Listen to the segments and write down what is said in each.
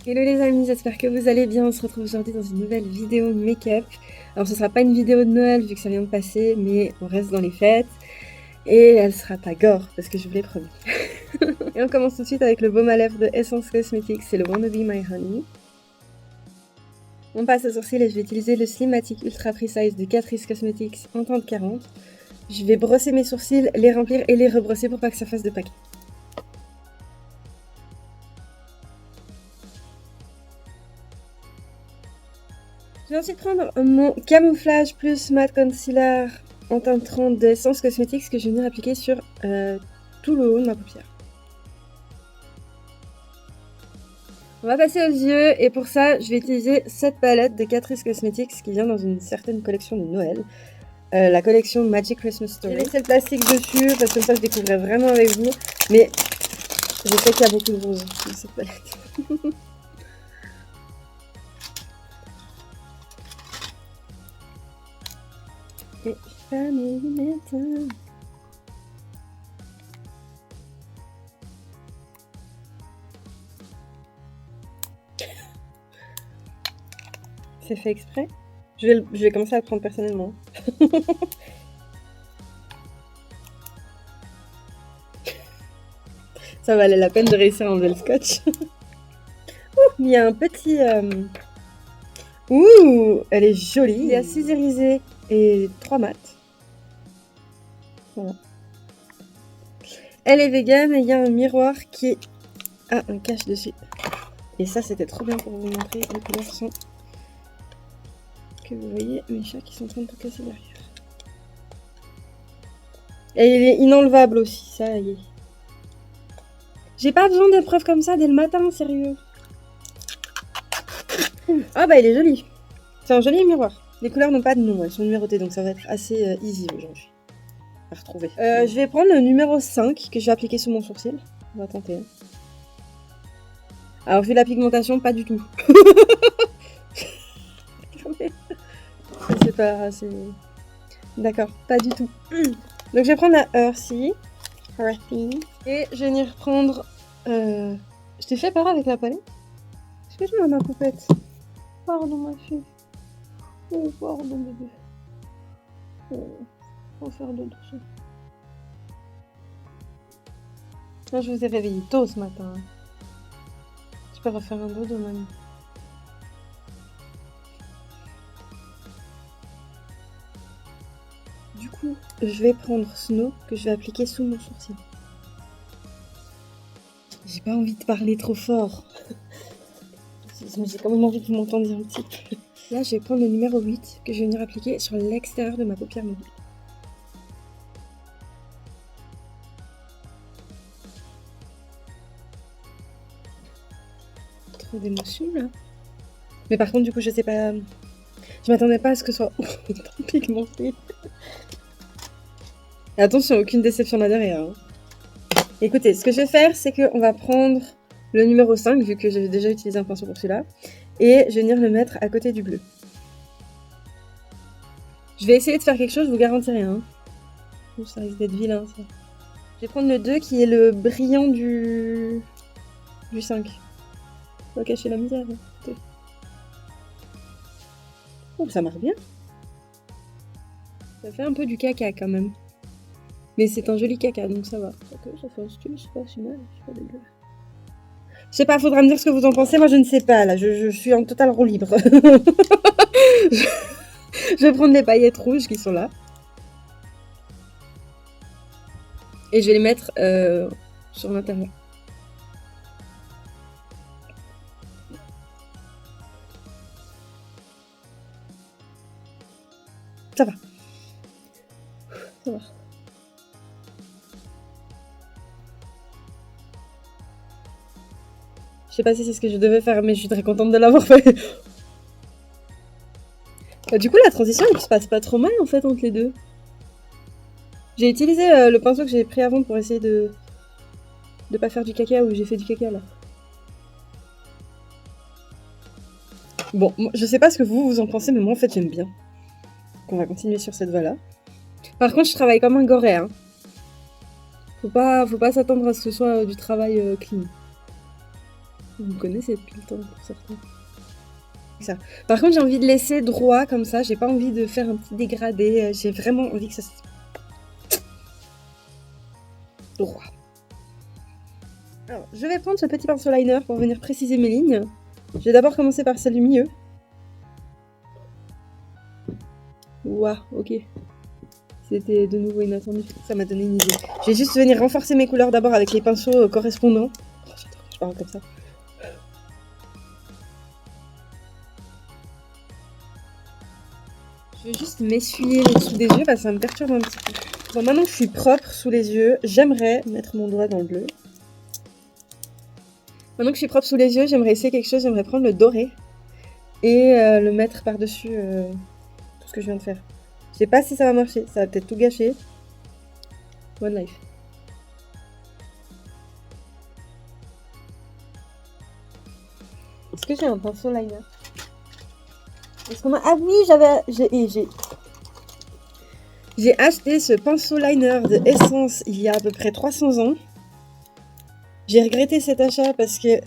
Hello les amis, j'espère que vous allez bien. On se retrouve aujourd'hui dans une nouvelle vidéo make-up. Alors ce sera pas une vidéo de Noël vu que ça vient de passer, mais on reste dans les fêtes. Et elle sera pas gore parce que je vous l'ai promis. Et on commence tout de suite avec le baume à lèvres de Essence Cosmetics, c'est le Wanna Be My Honey. On passe aux sourcils et je vais utiliser le Slimatic Ultra Precise de Catrice Cosmetics en teinte 40. Je vais brosser mes sourcils, les remplir et les rebrosser pour pas que ça fasse de paquets. Je vais ensuite prendre mon Camouflage Plus Matte Concealer en teinte 30 de Essence Cosmetics que je vais venir appliquer sur tout le haut de ma paupière. On va passer aux yeux et pour ça, je vais utiliser cette palette de Catrice Cosmetics qui vient dans une certaine collection de Noël. La collection Magic Christmas Story. J'ai laissé le plastique dessus parce que comme ça je découvrais vraiment avec vous. Mais je sais qu'il y a beaucoup de roses dans cette palette. Et famille matin. C'est fait exprès. Je vais commencer à le prendre personnellement. Ça valait la peine de réussir à enlever le scotch. Il y a un petit... Ouh, elle est jolie. Il y a 6 irisés et 3 mat. Voilà. Elle est vegan et il y a un miroir qui a un cache dessus. Et ça, c'était trop bien pour vous montrer. Les couleurs sont... que vous voyez mes chats qui sont en train de tout casser derrière. Et il est inenlevable aussi, ça y est. J'ai pas besoin de preuves comme ça dès le matin, sérieux. Ah bah il est joli. C'est un joli miroir. Les couleurs n'ont pas de nom, elles sont numérotées, donc ça va être assez easy aujourd'hui à retrouver. Je vais prendre le numéro 5 que je vais appliquer sous mon sourcil. On va tenter. Alors vu la pigmentation, pas du tout. C'est pas assez... D'accord, pas du tout. Donc je vais prendre la Earthy. Et je vais venir prendre... Je t'ai fait peur avec la palette? Excuse-moi ma poupette. Pardon ma fille. Oh pardon bébé. Faut faire de douce. Là je vous ai réveillé tôt ce matin. Je peux refaire un dodo mamie. Du coup, je vais prendre Snow que je vais appliquer sous mon sourcil. J'ai pas envie de parler trop fort. J'ai quand même envie que vous m'entendiez un petit peu. Là, je vais prendre le numéro 8 que je vais venir appliquer sur l'extérieur de ma paupière mobile. Trop d'émotion là. Mais par contre, du coup, je sais pas... Je m'attendais pas à ce que ce soit autant pigmenté. Et attention, aucune déception là derrière. Hein. Écoutez, ce que je vais faire, c'est qu'on va prendre le numéro 5, vu que j'avais déjà utilisé un pinceau pour celui-là. Et je vais venir le mettre à côté du bleu. Je vais essayer de faire quelque chose, je vous garantis rien. Hein. Ça risque d'être vilain, ça. Je vais prendre le 2 qui est le brillant du 5. On va cacher la misère. Hein. Oh, ça marche bien. Ça fait un peu du caca quand même. Mais c'est un joli caca, donc ça va. Ok, ça fait un style, c'est pas si mal, c'est pas dégueu. Je sais pas, faudra me dire ce que vous en pensez, moi je ne sais pas, là, je suis en total roue libre. Je vais prendre les paillettes rouges qui sont là. Et je vais les mettre sur l'intérieur. Ça va. Ça va. Je sais pas si c'est ce que je devais faire, mais je suis très contente de l'avoir fait. Du coup, la transition, elle se passe pas trop mal, en fait, entre les deux. J'ai utilisé le pinceau que j'ai pris avant pour essayer de pas faire du caca, ou j'ai fait du caca, là. Bon, je sais pas ce que vous en pensez, mais moi, en fait, j'aime bien. Donc, on va continuer sur cette voie-là. Par contre, je travaille comme un goré, hein. Faut pas s'attendre à ce que ce soit du travail clean. Vous me connaissez depuis le temps pour certains. Ça. Par contre, j'ai envie de laisser droit comme ça. J'ai pas envie de faire un petit dégradé. J'ai vraiment envie que ça se... droit. Alors, je vais prendre ce petit pinceau liner pour venir préciser mes lignes. Je vais d'abord commencer par celle du milieu. Ouah, ok. C'était de nouveau inattendu. Ça m'a donné une idée. Je vais juste venir renforcer mes couleurs d'abord avec les pinceaux correspondants. Oh, j'adore que je parle comme ça. Je vais juste m'essuyer le dessous des yeux parce que ça me perturbe un petit peu. Bon, maintenant que je suis propre sous les yeux, j'aimerais mettre mon doigt dans le bleu. Maintenant que je suis propre sous les yeux, j'aimerais essayer quelque chose. J'aimerais prendre le doré et le mettre par-dessus tout ce que je viens de faire. Je sais pas si ça va marcher. Ça va peut-être tout gâcher. One life. Est-ce que j'ai un pinceau liner? Est-ce qu'on a... Ah oui, j'ai acheté ce pinceau liner de Essence il y a à peu près 300 ans. J'ai regretté cet achat parce que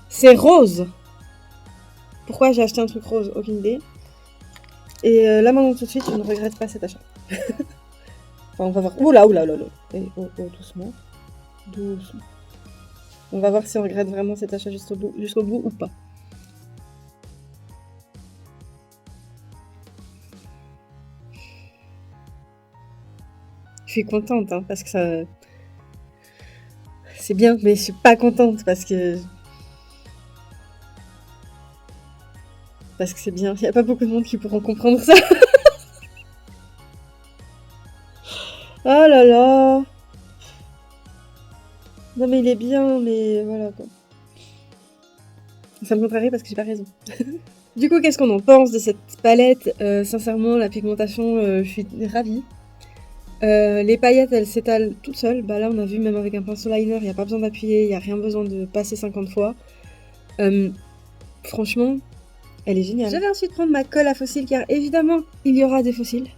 c'est rose. Pourquoi j'ai acheté un truc rose? Aucune idée. Et là maintenant tout de suite, je ne regrette pas cet achat. Enfin, on va voir. Oula, oula, oula, oula. Et, oh, doucement. Doucement. On va voir si on regrette vraiment cet achat jusqu'au bout ou pas. Je suis contente hein, parce que ça... C'est bien, mais je suis pas contente parce que... Parce que c'est bien. Il n'y a pas beaucoup de monde qui pourront comprendre ça. Oh là là. Non mais il est bien, mais voilà quoi. Ça me contrarie parce que j'ai pas raison. Du coup, qu'est-ce qu'on en pense de cette palette? Sincèrement, la pigmentation, je suis ravie. Les paillettes, elles s'étalent toutes seules. Bah là, on a vu, même avec un pinceau liner, il n'y a pas besoin d'appuyer, il n'y a rien besoin de passer 50 fois. Franchement, elle est géniale. Je vais ensuite prendre ma colle à fossiles, car évidemment, il y aura des fossiles.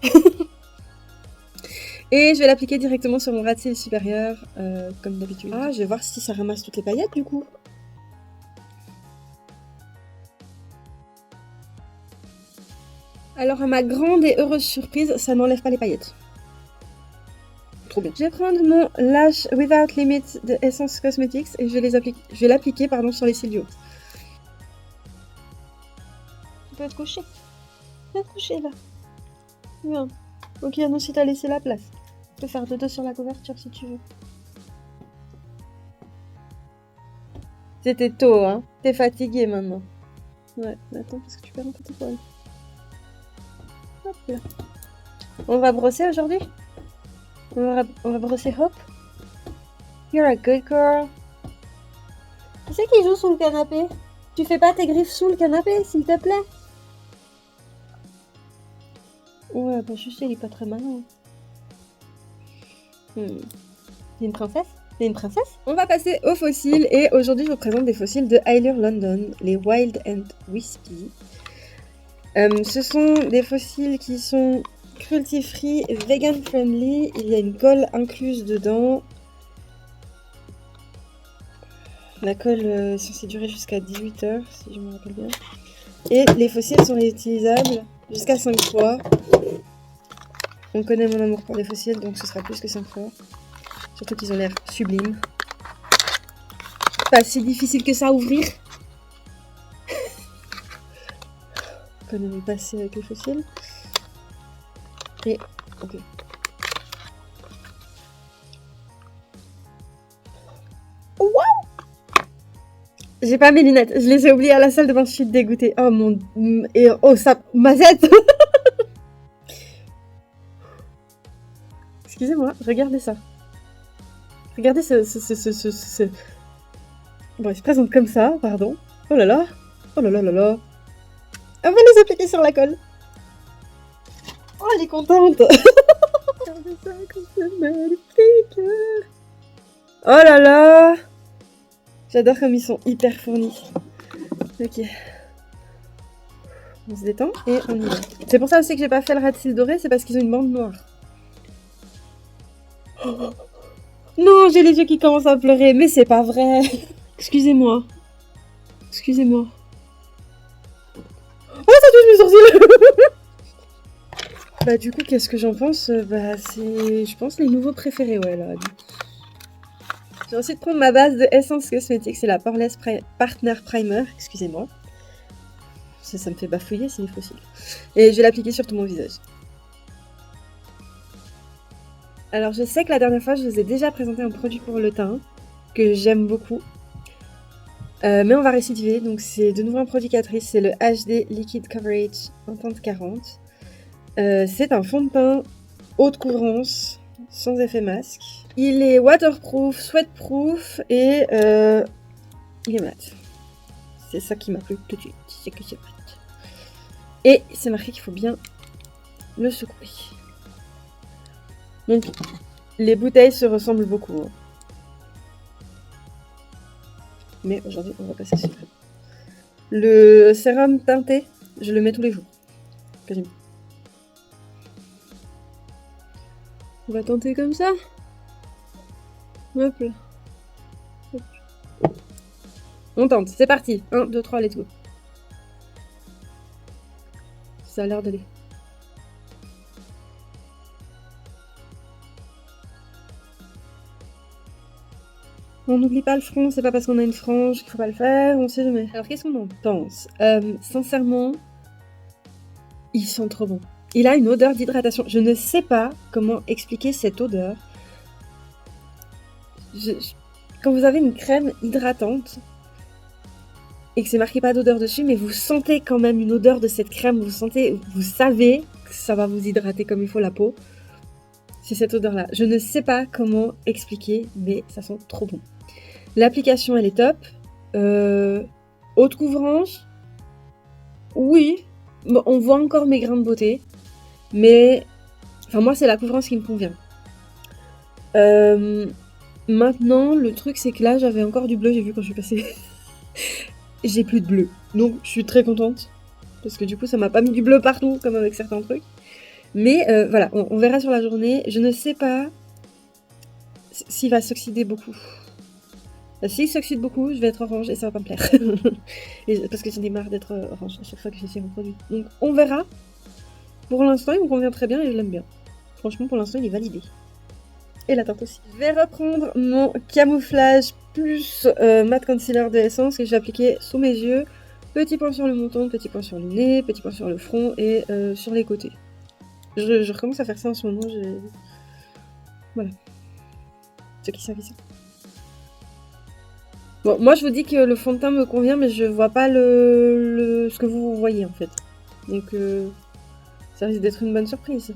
Et je vais l'appliquer directement sur mon ras de cils supérieur, comme d'habitude. Ah, je vais voir si ça ramasse toutes les paillettes, du coup. Alors, à ma grande et heureuse surprise, ça n'enlève pas les paillettes. Trop bien. Je vais prendre mon Lash Without Limit de Essence Cosmetics et je vais l'appliquer sur les cils du haut. Tu peux te coucher. Tu peux te coucher là. Bien. Ok, non, si t'as laissé la place. Tu peux faire dodo sur la couverture si tu veux. C'était tôt, hein. T'es fatiguée maintenant. Ouais, mais attends, parce que tu perds un peu tes poils. Hop là. On va brosser aujourd'hui? On va brosser Hope. You're a good girl. Qui c'est qui joue sous le canapé? Tu fais pas tes griffes sous le canapé, s'il te plaît? Ouais, bah je sais, il est pas très malin. T'es une princesse? T'es une princesse? On va passer aux fossiles et aujourd'hui je vous présente des fossiles de Eylure London, les Wild and Wispy. Ce sont des fossiles qui sont cruelty free, vegan friendly, il y a une colle incluse dedans. La colle est censée durer jusqu'à 18 heures, si je me rappelle bien. Et les fossiles sont réutilisables jusqu'à 5 fois. On connaît mon amour pour les fossiles, donc ce sera plus que 5 fois. Surtout qu'ils ont l'air sublimes. Pas si difficile que ça à ouvrir. On connaît mon passé avec les fossiles. Et ok. Waouh! J'ai pas mes lunettes, je les ai oubliées à la salle de bain, je suis dégoûtée. Oh mon... Et oh ça... Ma tête. Excusez-moi, regardez ça. Regardez ce... Bon, il se présente comme ça, pardon. Oh là là. Oh là là là là. On va les appliquer sur la colle. Oh, elle est contente. Regardez ça, comme c'est magnifique. Oh là là. J'adore comme ils sont hyper fournis. Ok. On se détend et on y va. C'est pour ça aussi que j'ai pas fait le ras de cils doré, c'est parce qu'ils ont une bande noire. Non, j'ai les yeux qui commencent à pleurer, mais c'est pas vrai. Excusez-moi. Excusez-moi. Oh, ça touche mes sourcils. Bah du coup, qu'est-ce que j'en pense? Bah c'est, je pense, les nouveaux préférés, ouais, là. Je vais ensuite prendre ma base de Essence Cosmetics, c'est la Poreless Partner Primer, excusez-moi. Ça me fait bafouiller, c'est fossile. Et je vais l'appliquer sur tout mon visage. Alors je sais que la dernière fois, je vous ai déjà présenté un produit pour le teint, que j'aime beaucoup. Mais on va récidiver, donc c'est de nouveau un produit Catrice, c'est le HD Liquid Coverage en teinte 40. C'est un fond de teint haute couvrance, sans effet masque. Il est waterproof, sweatproof et il est mat. C'est ça qui m'a plu tout de suite, c'est que c'est mat. Et c'est marqué qu'il faut bien le secouer. Donc les bouteilles se ressemblent beaucoup. Hein. Mais aujourd'hui on va passer sur le sérum teinté, je le mets tous les jours. Quasiment. On va tenter comme ça. Hop là. Hop. On tente, c'est parti. 1, 2, 3, let's go. Ça a l'air d'aller. On n'oublie pas le front, c'est pas parce qu'on a une frange qu'il faut pas le faire, on sait jamais. Alors qu'est-ce qu'on en pense? Sincèrement, il sent trop bon. Il a une odeur d'hydratation. Je ne sais pas comment expliquer cette odeur. Quand vous avez une crème hydratante et que c'est marqué pas d'odeur dessus, mais vous sentez quand même une odeur de cette crème, vous savez que ça va vous hydrater comme il faut la peau. C'est cette odeur-là. Je ne sais pas comment expliquer, mais ça sent trop bon. L'application, elle est top. Haute couvrance. Oui. Bon, on voit encore mes grains de beauté. Mais... Enfin, moi, c'est la couvrance qui me convient. Maintenant, le truc, c'est que là, j'avais encore du bleu, j'ai vu quand je suis passée. J'ai plus de bleu. Donc, je suis très contente. Parce que du coup, ça m'a pas mis du bleu partout, comme avec certains trucs. Mais voilà, on verra sur la journée. Je ne sais pas s'il va s'oxyder beaucoup. S'il s'oxyde beaucoup, je vais être orange et ça va pas me plaire. Parce que j'en ai marre d'être orange à chaque fois que j'essaie un produit. Donc on verra. Pour l'instant, il me convient très bien et je l'aime bien. Franchement, pour l'instant, il est validé. Et la teinte aussi. Je vais reprendre mon camouflage plus matte concealer de Essence que je vais appliquer sous mes yeux. Petit point sur le menton, petit point sur le nez, petit point sur le front et sur les côtés. Je recommence à faire ça en ce moment. Voilà. Ceux qui savent ici. Bon, moi je vous dis que le fond de teint me convient, mais je vois pas ce que vous voyez en fait. Donc ça risque d'être une bonne surprise.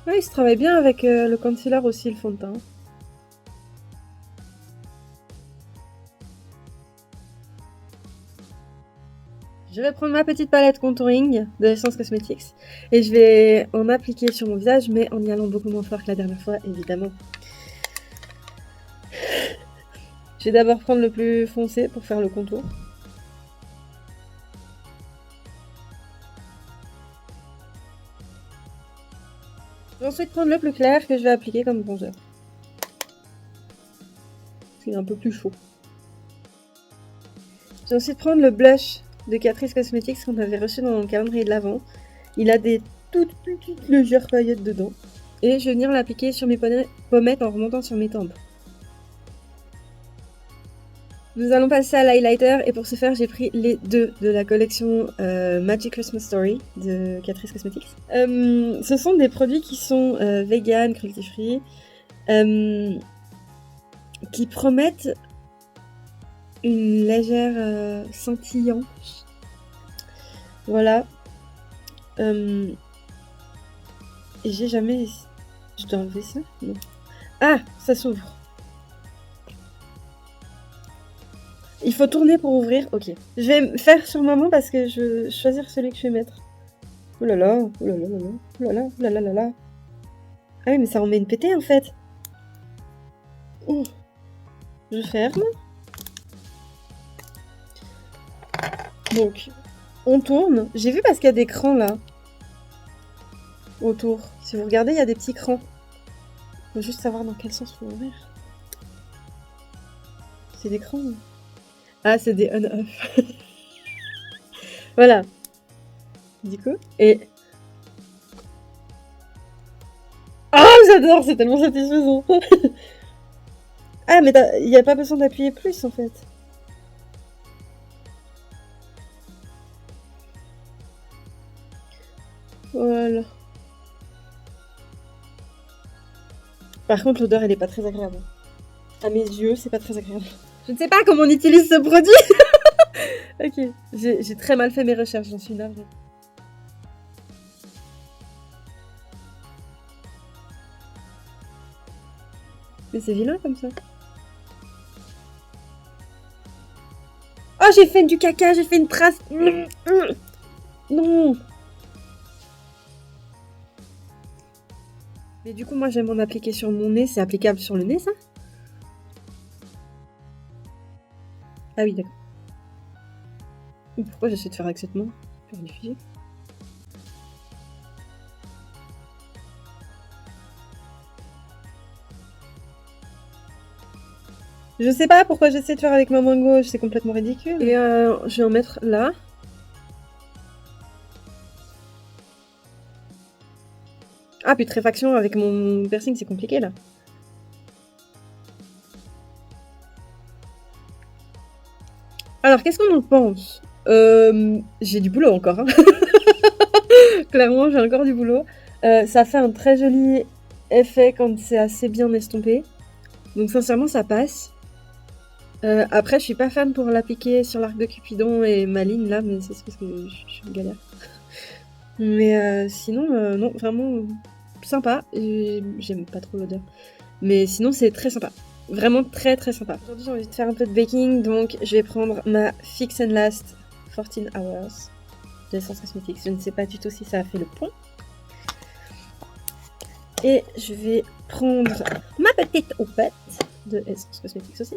Ouais, il se travaille bien avec le concealer aussi, le fond de teint. Je vais prendre ma petite palette contouring de Essence Cosmetics et je vais en appliquer sur mon visage, mais en y allant beaucoup moins fort que la dernière fois, évidemment. Je vais d'abord prendre le plus foncé pour faire le contour. Je vais ensuite prendre le plus clair que je vais appliquer comme bronzer. Il est un peu plus chaud. Je vais ensuite prendre le blush de Catrice Cosmetics qu'on avait reçu dans le calendrier de l'Avent. Il a des toutes petites légères paillettes dedans. Et je vais venir l'appliquer sur mes pommettes en remontant sur mes tempes. Nous allons passer à l'highlighter et pour ce faire j'ai pris les deux de la collection Magic Christmas Story de Catrice Cosmetics. Ce sont des produits qui sont vegan, cruelty-free, qui promettent une légère scintillance. Voilà. Et j'ai jamais... Je dois enlever ça? Non. Ah, ça s'ouvre. Il faut tourner pour ouvrir. Ok. Je vais faire sur maman parce que je vais choisir celui que je vais mettre. Oh là là, oh là là là là, oh là là, oh là là là là. Ah oui, mais ça en met une pétée en fait. Oh. Je ferme. Donc, on tourne. J'ai vu parce qu'il y a des crans là. Autour. Si vous regardez, il y a des petits crans. Faut juste savoir dans quel sens faut ouvrir. C'est des crans. Ah, c'est des on-off. Voilà. Du coup, et... Ah, j'adore, c'est tellement satisfaisant. Ah, mais il n'y a pas besoin d'appuyer plus, en fait. Voilà. Par contre, l'odeur, elle est pas très agréable. À mes yeux, c'est pas très agréable. Je ne sais pas comment on utilise ce produit. Ok, j'ai très mal fait mes recherches, j'en suis navrée. Mais c'est vilain comme ça. Oh, j'ai fait du caca, j'ai fait une trace. Non. Mais du coup, moi, j'aime m'en appliquer sur mon nez. C'est applicable sur le nez, ça? Ah oui, d'accord. Pourquoi j'essaie de faire avec cette main? Faire du physique. Je sais pas pourquoi j'essaie de faire avec ma main gauche, c'est complètement ridicule. Et je vais en mettre là. Ah, putréfaction avec mon piercing, c'est compliqué là. Alors, qu'est-ce qu'on en pense? J'ai du boulot encore. Hein. Clairement, j'ai encore du boulot. Ça fait un très joli effet quand c'est assez bien estompé. Donc, sincèrement, ça passe. Après, je suis pas fan pour l'appliquer sur l'arc de Cupidon et ma ligne là, mais c'est parce que je suis une galère. Mais sinon, non, vraiment sympa. J'aime pas trop l'odeur. Mais sinon, c'est très sympa. Vraiment très très sympa. Aujourd'hui, j'ai envie de faire un peu de baking, donc je vais prendre ma Fix and Last 14 Hours de Essence Cosmetics. Je ne sais pas du tout si ça a fait le point. Et je vais prendre ma petite houppette de Essence Cosmetics aussi.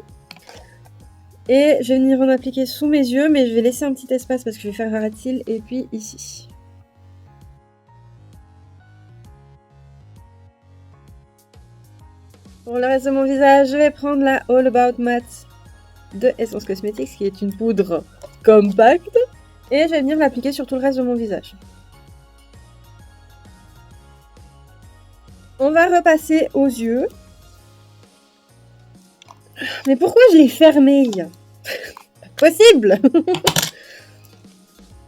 Et je vais venir en appliquer sous mes yeux, mais je vais laisser un petit espace parce que je vais faire un ras de cils et puis ici. Pour le reste de mon visage, je vais prendre la All About Matte de Essence Cosmetics, qui est une poudre compacte. Et je vais venir l'appliquer sur tout le reste de mon visage. On va repasser aux yeux. Mais pourquoi je l'ai fermé? Pas possible.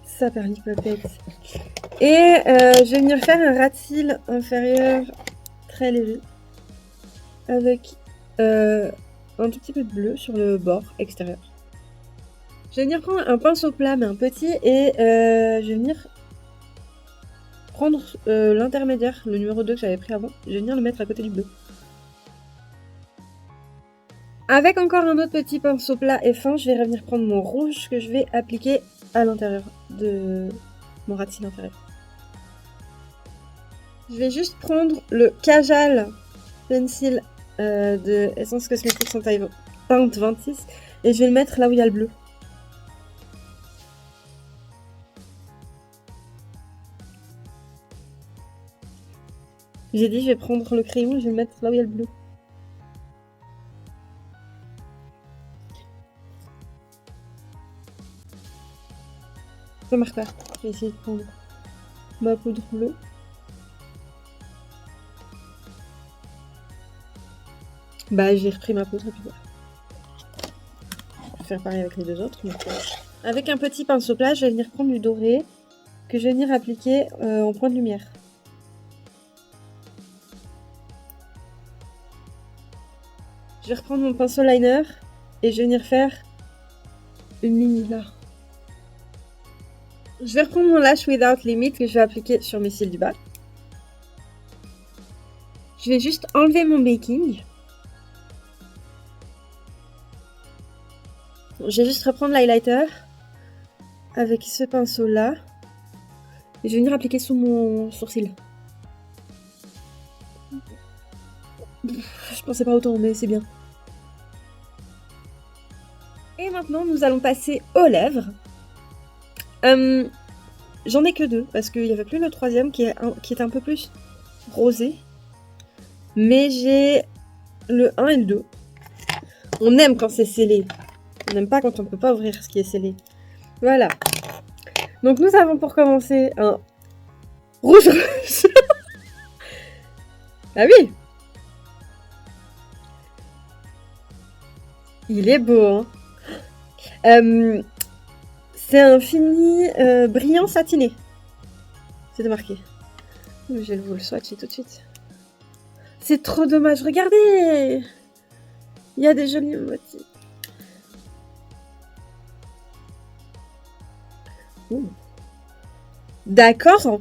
Ça perlipopette. Et je vais venir faire un ras de cils inférieur très léger. Avec un tout petit peu de bleu sur le bord extérieur. Je vais venir prendre un pinceau plat mais un petit et je vais venir prendre l'intermédiaire, le numéro 2 que j'avais pris avant. Je vais venir le mettre à côté du bleu. Avec encore un autre petit pinceau plat et fin, je vais revenir prendre mon rouge que je vais appliquer à l'intérieur de mon ras de cils inférieur. Je vais juste prendre le Kajal Pencil de Essence Cosmetics en teinte 26 et je vais le mettre là où il y a le bleu. J'ai dit je vais prendre le crayon et je vais le mettre là où il y a le bleu. Ça marche pas. Je vais essayer de prendre ma poudre bleue. Bah j'ai repris ma poudre et puis voilà. Je vais faire pareil avec les deux autres. Donc, avec un petit pinceau plat, je vais venir prendre du doré que je vais venir appliquer en point de lumière. Je vais reprendre mon pinceau liner et je vais venir faire une ligne là. Je vais reprendre mon Lash Without Limit que je vais appliquer sur mes cils du bas. Je vais juste enlever mon baking. Je vais juste reprendre l'highlighter avec ce pinceau là. Et je vais venir appliquer sous mon sourcil. Je pensais pas autant, mais c'est bien. Et maintenant, nous allons passer aux lèvres. J'en ai que deux, parce qu'il n'y avait plus le troisième qui est un peu plus rosé. Mais j'ai le 1 et le 2. On aime quand c'est scellé. On n'aime pas quand on ne peut pas ouvrir ce qui est scellé. Voilà. Donc nous avons pour commencer un rouge rouge. Ah oui. Il est beau, hein. C'est un fini brillant satiné. C'est marqué. Je vais vous le swatcher tout de suite. C'est trop dommage. Regardez. Il y a des jolis motifs. D'accord.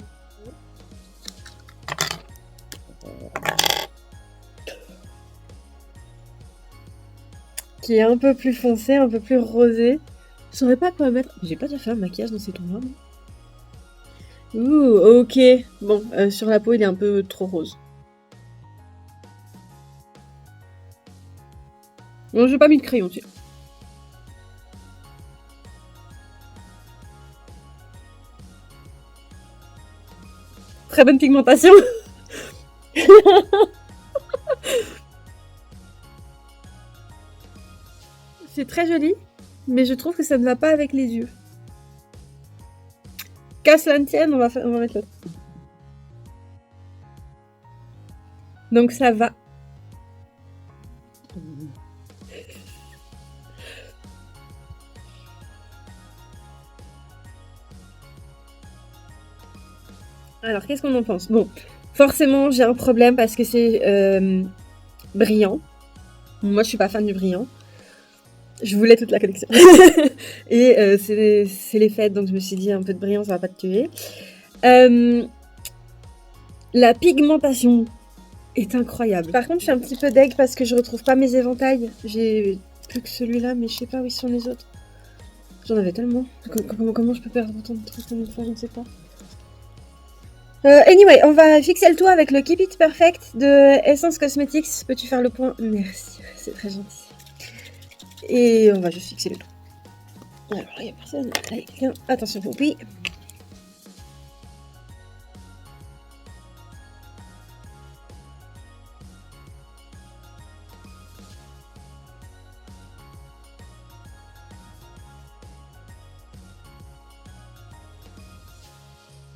Qui est un peu plus foncé, un peu plus rosé. Je saurais pas quoi mettre. J'ai pas déjà fait un maquillage dans ces tons-là. Ouh, ok. Bon, sur la peau, il est un peu trop rose. Bon, j'ai pas mis de crayon dessus. Très bonne pigmentation. C'est très joli, mais je trouve que ça ne va pas avec les yeux. Qu'à cela ne tienne, on va mettre l'autre. Donc ça va. Alors, qu'est-ce qu'on en pense? Bon, forcément, j'ai un problème parce que c'est brillant. Moi, je suis pas fan du brillant. Je voulais toute la collection. Et c'est les fêtes, donc je me suis dit un peu de brillant, ça va pas te tuer. La pigmentation est incroyable. Par contre, je suis un petit peu deg parce que je retrouve pas mes éventails. J'ai plus que celui-là, mais je sais pas où ils sont les autres. J'en avais tellement. Comment je peux perdre autant de trucs en une fois, je ne sais pas. Anyway, on va fixer le tout avec le Keep It Perfect de Essence Cosmetics. Peux-tu faire le point? Merci, c'est très gentil. Et on va juste fixer le tout. Alors, il n'y a personne. Allez, quelqu'un. Attention, Poupie.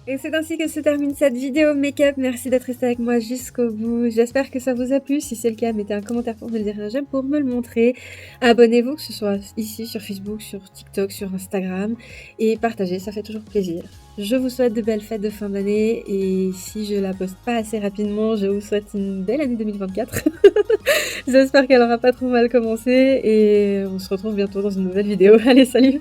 Et c'est ainsi que se termine cette vidéo make-up. Merci d'être resté avec moi jusqu'au bout. J'espère que ça vous a plu. Si c'est le cas, mettez un commentaire pour me le dire, un j'aime pour me le montrer. Abonnez-vous, que ce soit ici, sur Facebook, sur TikTok, sur Instagram. Et partagez, ça fait toujours plaisir. Je vous souhaite de belles fêtes de fin d'année. Et si je la poste pas assez rapidement, je vous souhaite une belle année 2024. J'espère qu'elle aura pas trop mal commencé. Et on se retrouve bientôt dans une nouvelle vidéo. Allez, salut!